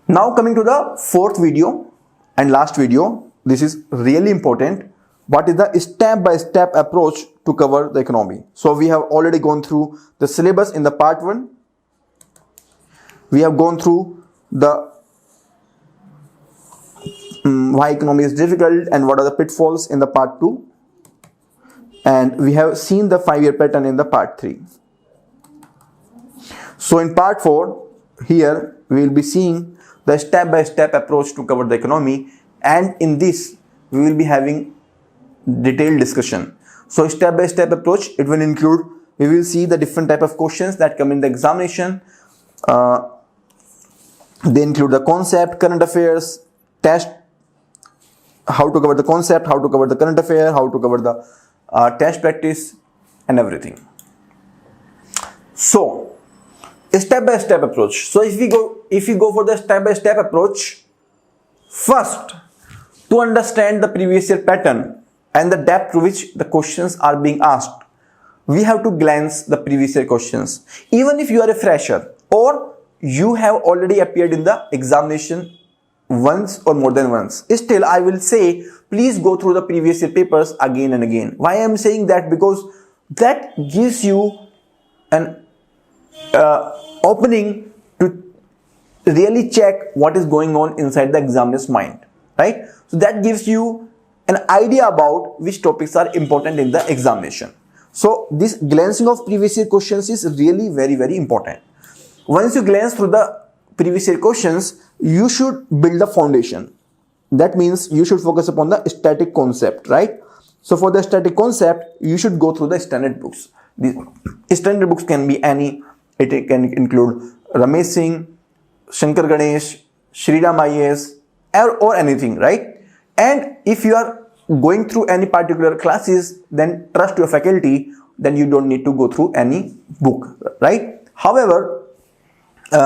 Now coming to the fourth video and last video, this is really important. What is the step-by-step approach to cover the economy? So we have already gone through the syllabus in the part 1. We have gone through the why economy is difficult and what are the pitfalls in the part 2. And we have seen the 5-year pattern in the part 3. So in part 4, here we will be seeing the step-by-step approach to cover the economy, and in this we will be having detailed discussion. So step-by-step approach, it will include, we will see the different type of questions that come in the examination. They include the concept, current affairs, test, how to cover the concept, how to cover the current affair, how to cover the test practice and everything. So step-by-step approach. So if we go for the step-by-step approach, first, to understand the previous year pattern and the depth to which the questions are being asked, we have to glance the previous year questions. Even if you are a fresher or you have already appeared in the examination once or more than once, still I will say please go through the previous year papers again and again. Why I am saying that? Because that gives you an opening to really check what is going on inside the examiner's mind, right? So that gives you an idea about which topics are important in the examination. So this glancing of previous year questions is really very important. Once you glance through the previous year questions, you should build the foundation. That means you should focus upon the static concept, right? So for the static concept, you should go through the standard books. The standard books can be any. It can include Ramesh Singh, Shankar Ganesh, Shriram IAS, or anything, right? And if you are going through any particular classes, then trust your faculty, then you don't need to go through any book, right? However,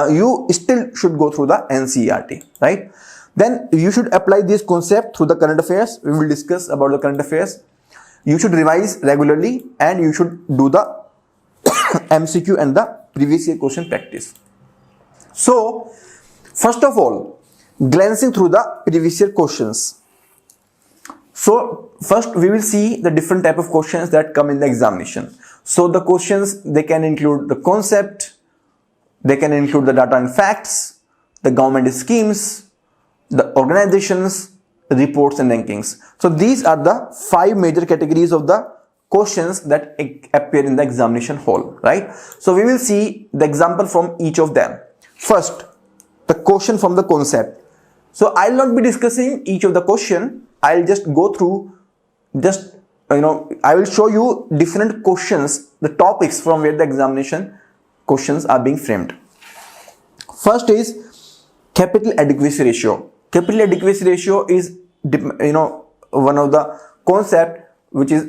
you still should go through the NCERT, right? Then you should apply this concept through the current affairs. We will discuss about the current affairs. You should revise regularly and you should do the MCQ and the previous year question practice. So first of all, glancing through the previous year questions. So first we will see the different type of questions that come in the examination. So the questions, they can include the concept, they can include the data and facts, the government schemes, the organizations, reports and rankings. So these are the 5 major categories of the questions that appear in the examination hall, right? So we will see the example from each of them. First, the question from the concept. So I'll not be discussing each of the question. I'll just go through, I will show you different questions, the topics from where the examination questions are being framed. First is capital adequacy ratio. Capital adequacy ratio is, one of the concept which is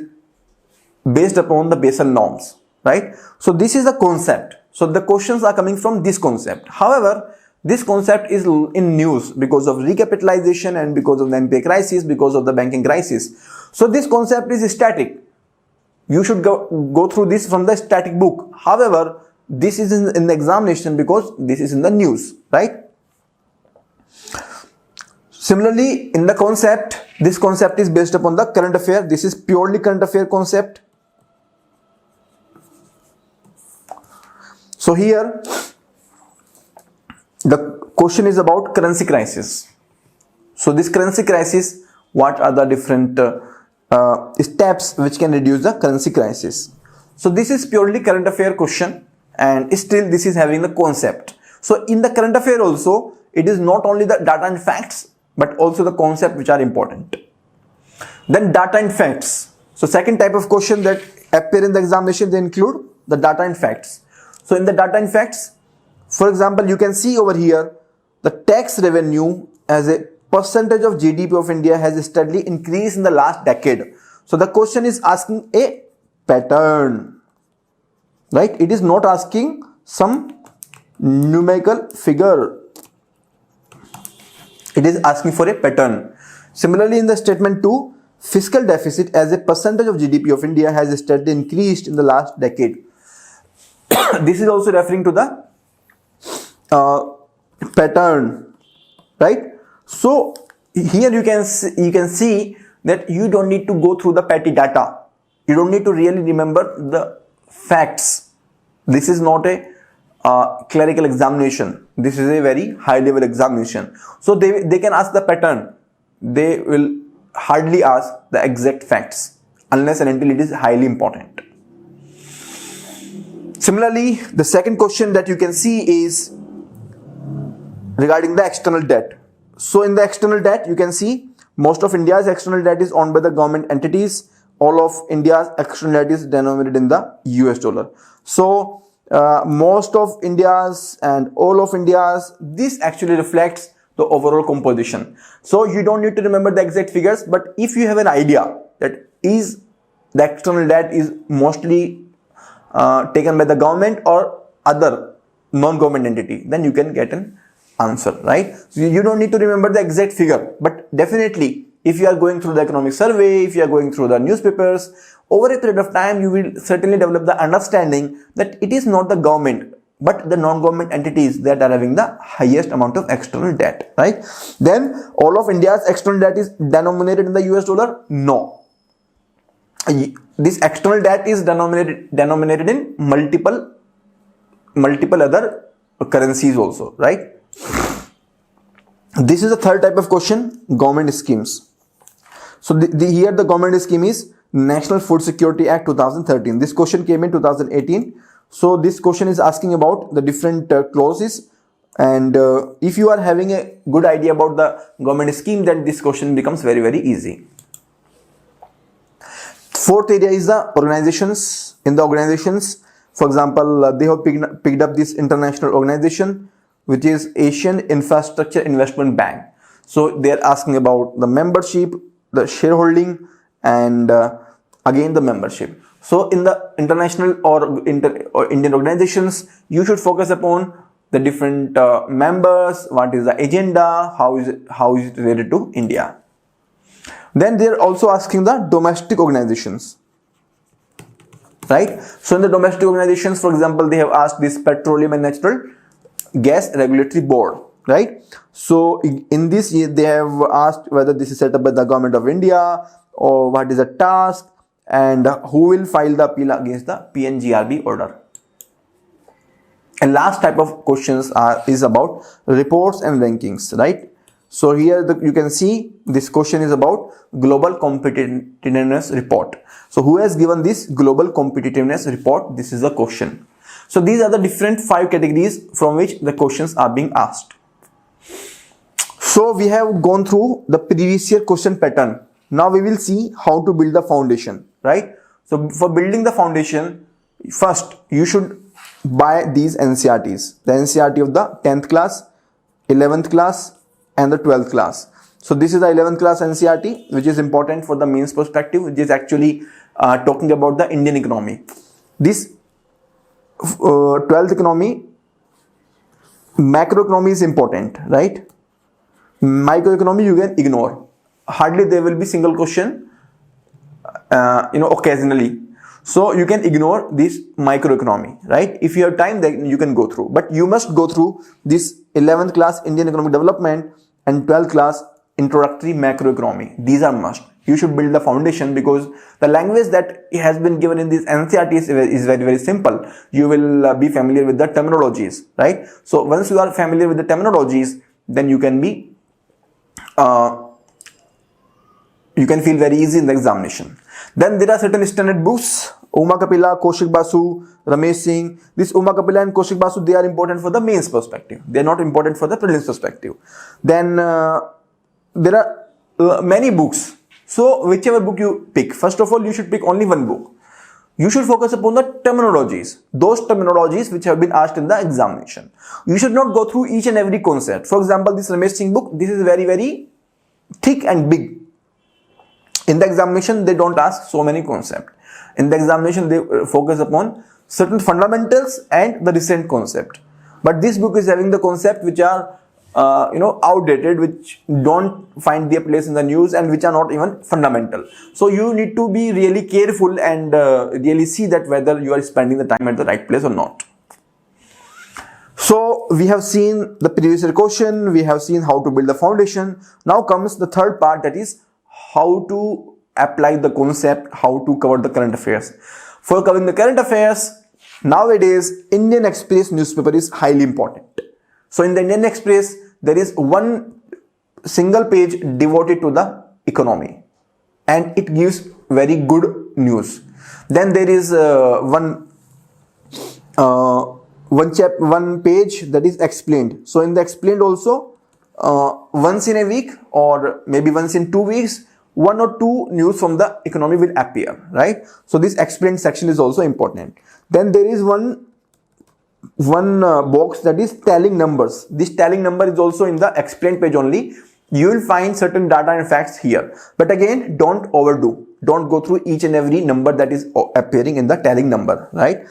based upon the Basel norms, right? So this is a concept. So the questions are coming from this concept. However, this concept is in news because of recapitalization and because of the NPA crisis, because of the banking crisis. So this concept is static. You should go through this from the static book. However, this is in the examination because this is in the news, right? Similarly, in the concept, this concept is based upon the current affair. This is purely current affair concept. So here, the question is about currency crisis. So this currency crisis, what are the different steps which can reduce the currency crisis? So this is purely current affair question, and still this is having the concept. So in the current affair also, it is not only the data and facts, but also the concept which are important. Then data and facts. So second type of question that appear in the examination, they include the data and facts. So in the data and facts, for example, you can see over here, the tax revenue as a percentage of GDP of India has steadily increased in the last decade. So the question is asking a pattern, right? It is not asking some numerical figure. It is asking for a pattern. Similarly, in the statement 2, fiscal deficit as a percentage of GDP of India has steadily increased in the last decade. This is also referring to the pattern, right? So here you can see that you don't need to go through the petty data. You don't need to really remember the facts. This is not a clerical examination. This is a very high level examination. So they can ask the pattern. They will hardly ask the exact facts unless and until it is highly important. Similarly, the second question that you can see is regarding the external debt. So in the external debt, you can see most of India's external debt is owned by the government entities. All of India's external debt is denominated in the US dollar. So most of India's and all of India's, this actually reflects the overall composition. So you don't need to remember the exact figures, but if you have an idea that is the external debt is mostly taken by the government or other non-government entity, then you can get an answer, right? So you don't need to remember the exact figure, but definitely if you are going through the economic survey, if you are going through the newspapers, over a period of time you will certainly develop the understanding that it is not the government but the non-government entities that are having the highest amount of external debt, right? Then all of India's external debt is denominated in the US dollar? No. This external debt is denominated in multiple other currencies also, right? This is the third type of question, government schemes. So here the government scheme is National Food Security Act 2013. This question came in 2018. So this question is asking about the different clauses, and if you are having a good idea about the government scheme, then this question becomes very, very easy. Fourth area is the organizations. In the organizations, for example, they have picked up this international organization, which is Asian Infrastructure Investment Bank. So they are asking about the membership, the shareholding, and again the membership. So in the international or Indian organizations, you should focus upon the different members, what is the agenda, how is it related to India. Then they are also asking the domestic organizations, right? So in the domestic organizations, for example, they have asked this Petroleum and Natural Gas Regulatory Board, right? So in this they have asked whether this is set up by the government of India or what is the task and who will file the appeal against the PNGRB order. And last type of questions is about reports and rankings, right? So here you can see this question is about global competitiveness report. So who has given this global competitiveness report? This is the question. So these are the different 5 categories from which the questions are being asked. So we have gone through the previous year question pattern. Now we will see how to build the foundation, right? So for building the foundation, first you should buy these NCRTs. The NCRT of the 10th class, 11th class and the 12th class. So this is the 11th class NCRT, which is important for the mains perspective, which is actually talking about the Indian economy. This 12th economy, macroeconomy is important, right? Microeconomy you can ignore. Hardly there will be single question, occasionally. So you can ignore this microeconomy, right? If you have time, then you can go through. But you must go through this 11th class Indian economic development and 12th class introductory macroeconomy. These are must. You should build the foundation because the language that has been given in these NCRTs is very, very simple. You will be familiar with the terminologies, right? So once you are familiar with the terminologies, then you can be you can feel very easy in the examination. Then there are certain standard books, Uma Kapila, Kaushik Basu, Ramesh Singh. This Uma Kapila and Kaushik Basu, they are important for the mains perspective. They are not important for the prelims perspective. Then there are many books. So whichever book you pick, first of all, you should pick only one book. You should focus upon the terminologies, those terminologies which have been asked in the examination. You should not go through each and every concept. For example, this Ramesh Singh book, this is very, very thick and big. In the examination, they don't ask so many concepts. In the examination, they focus upon certain fundamentals and the recent concept. But this book is having the concept which are outdated, which don't find their place in the news and which are not even fundamental. So you need to be really careful and really see that whether you are spending the time at the right place or not. So we have seen the previous year question, we have seen how to build the foundation. Now comes the third part, that is how to apply the concept, how to cover the current affairs. For covering the current affairs, nowadays Indian Express newspaper is highly important. So in the Indian Express, there is one single page devoted to the economy and it gives very good news. Then there is one page that is explained. So in the explained also, once in a week or maybe once in 2 weeks, 1 or 2 news from the economy will appear, right? So this explained section is also important. Then there is one box that is telling numbers. This telling number is also in the explained page only. You will find certain data and facts here, but again, don't overdo. Don't go through each and every number that is appearing in the telling number, right?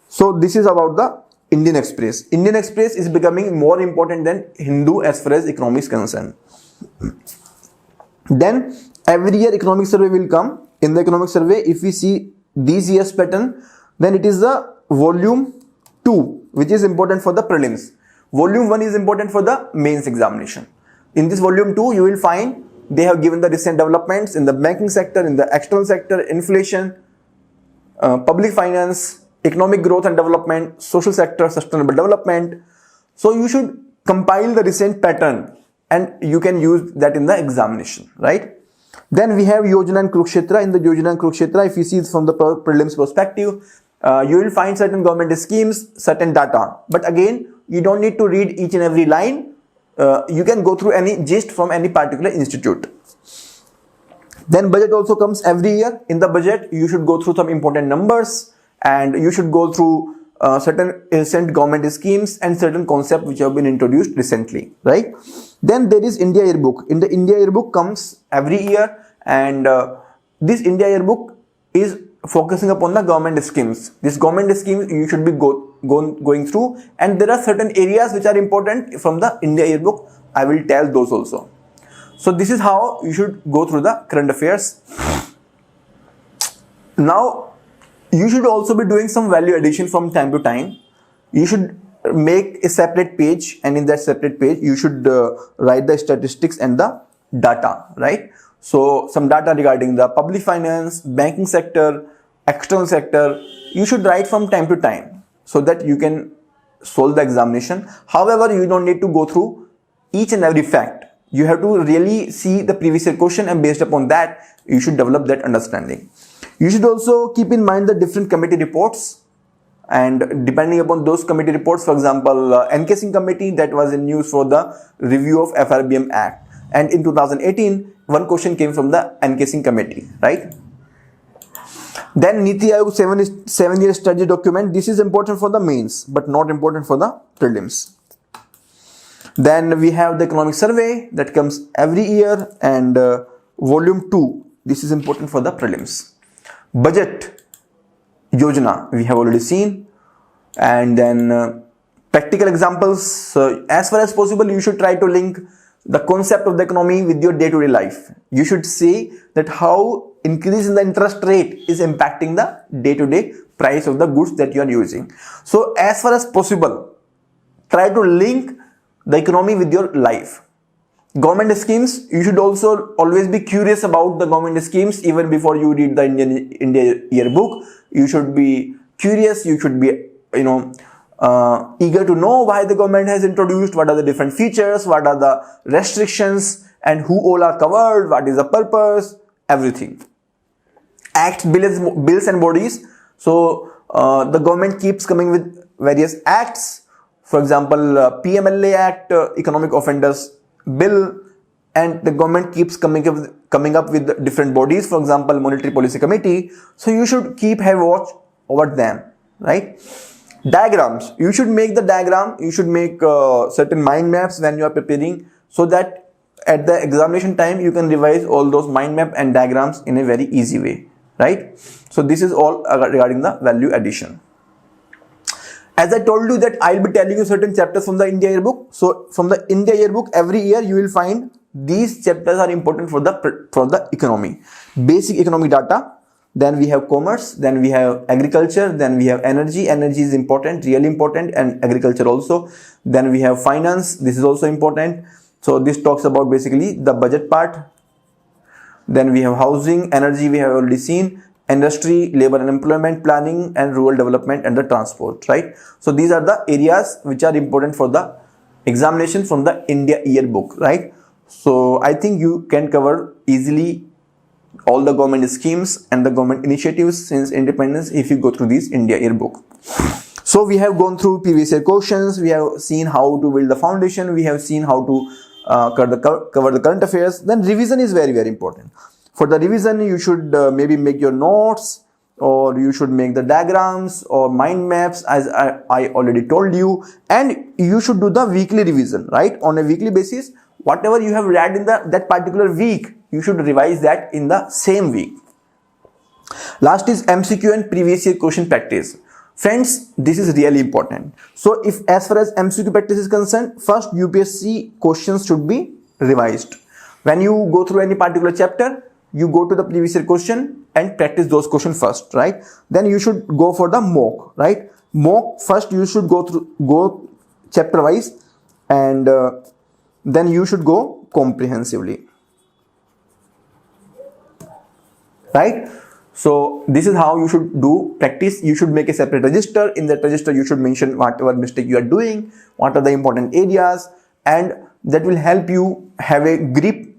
So this is about the Indian Express. Indian Express is becoming more important than Hindu as far as economy is concerned. Then every year economic survey will come. In the economic survey, if we see this year's pattern, then it is the volume 2, which is important for the prelims. Volume 1 is important for the mains examination. In this volume 2, you will find they have given the recent developments in the banking sector, in the external sector, inflation, public finance, economic growth and development, social sector, sustainable development. So you should compile the recent pattern and you can use that in the examination, right? Then we have Yojana and Kurukshetra. In the Yojana and Kurukshetra, if you see from the prelims perspective, you will find certain government schemes, certain data. But again, you don't need to read each and every line. You can go through any gist from any particular institute. Then budget also comes every year. In the budget, you should go through some important numbers and you should go through certain recent government schemes and certain concepts which have been introduced recently, right? Then there is India Yearbook. In the India Yearbook comes every year, and this India Yearbook is focusing upon the government schemes. This government schemes you should be going through, and there are certain areas which are important from the India Yearbook. I will tell those also. So this is how you should go through the current affairs. Now you should also be doing some value addition from time to time. You should make a separate page, and in that separate page you should write the statistics and the data, right? So some data regarding the public finance, banking sector, external sector, you should write from time to time so that you can solve the examination. However, you don't need to go through each and every fact. You have to really see the previous year question, and based upon that you should develop that understanding. You should also keep in mind the different committee reports, and depending upon those committee reports, for example, NK committee, that was in news for the review of FRBM Act, and in 2018 one question came from the NK committee, right? Then NITI Aayog 7-year strategy document. This is important for the mains but not important for the prelims. Then we have the economic survey that comes every year, and volume 2. This is important for the prelims. Budget, Yojana, we have already seen. And then practical examples. So as far as possible, you should try to link the concept of the economy with your day-to-day life. You should see that how increase in the interest rate is impacting the day-to-day price of the goods that you are using. So as far as possible, try to link the economy with your life. Government schemes, you should also always be curious about the government schemes even before you read the India Yearbook. You should be curious, you should be eager to know why the government has introduced, what are the different features, what are the restrictions, and who all are covered, what is the purpose, everything. Acts, bills and bodies. So the government keeps coming with various acts. For example, PMLA Act, Economic Offenders Bill, and the government keeps coming up with different bodies. For example, Monetary Policy Committee. So you should have watch over them, right? Diagrams. You should make the diagram. You should make certain mind maps when you are preparing, so that at the examination time you can revise all those mind map and diagrams in a very easy way, right? So this is all regarding the value addition. As I told you that I'll be telling you certain chapters from the India Yearbook. So from the India Yearbook, every year you will find these chapters are important for the economy. Basic economic data, then we have commerce, then we have agriculture, then we have energy. Energy is important, really important, and agriculture also. Then we have finance, this is also important. So this talks about basically the budget part. Then we have housing, energy we have already seen, industry, labor and employment, planning and rural development, and the transport, right? So these are the areas which are important for the examination from the India yearbook, right? So I think you can cover easily all the government schemes and the government initiatives since independence if you go through this India yearbook. So we have gone through previous year questions, we have seen how to build the foundation, we have seen how to cover the current affairs. Then revision is very important. For the revision, you should maybe make your notes, or you should make the diagrams or mind maps, as I already told you, and you should do the weekly revision, right? On a weekly basis, whatever you have read in that particular week, you should revise that in the same week. Last is MCQ and previous year question practice. Friends, this is really important. So if as far as MCQ practice is concerned, first UPSC questions should be revised. When you go through any particular chapter, you go to the previous year question and practice those questions first, right? Then you should go for the mock, right? Mock first you should go chapter wise, and then you should go comprehensively, right? So this is how you should do practice. You should make a separate register. In that register you should mention whatever mistake you are doing, what are the important areas, and that will help you have a grip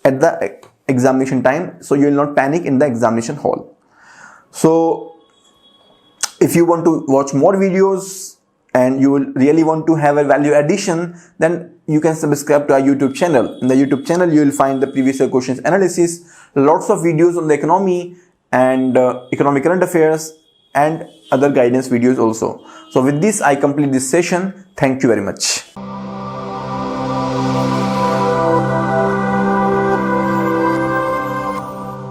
at the examination time, so you will not panic in the examination hall. So if you want to watch more videos and you will really want to have a value addition, then you can subscribe to our YouTube channel. In the YouTube channel you will find the previous year questions analysis, lots of videos on the economy and economic current affairs, and other guidance videos also. So with this I complete this session. Thank you very much.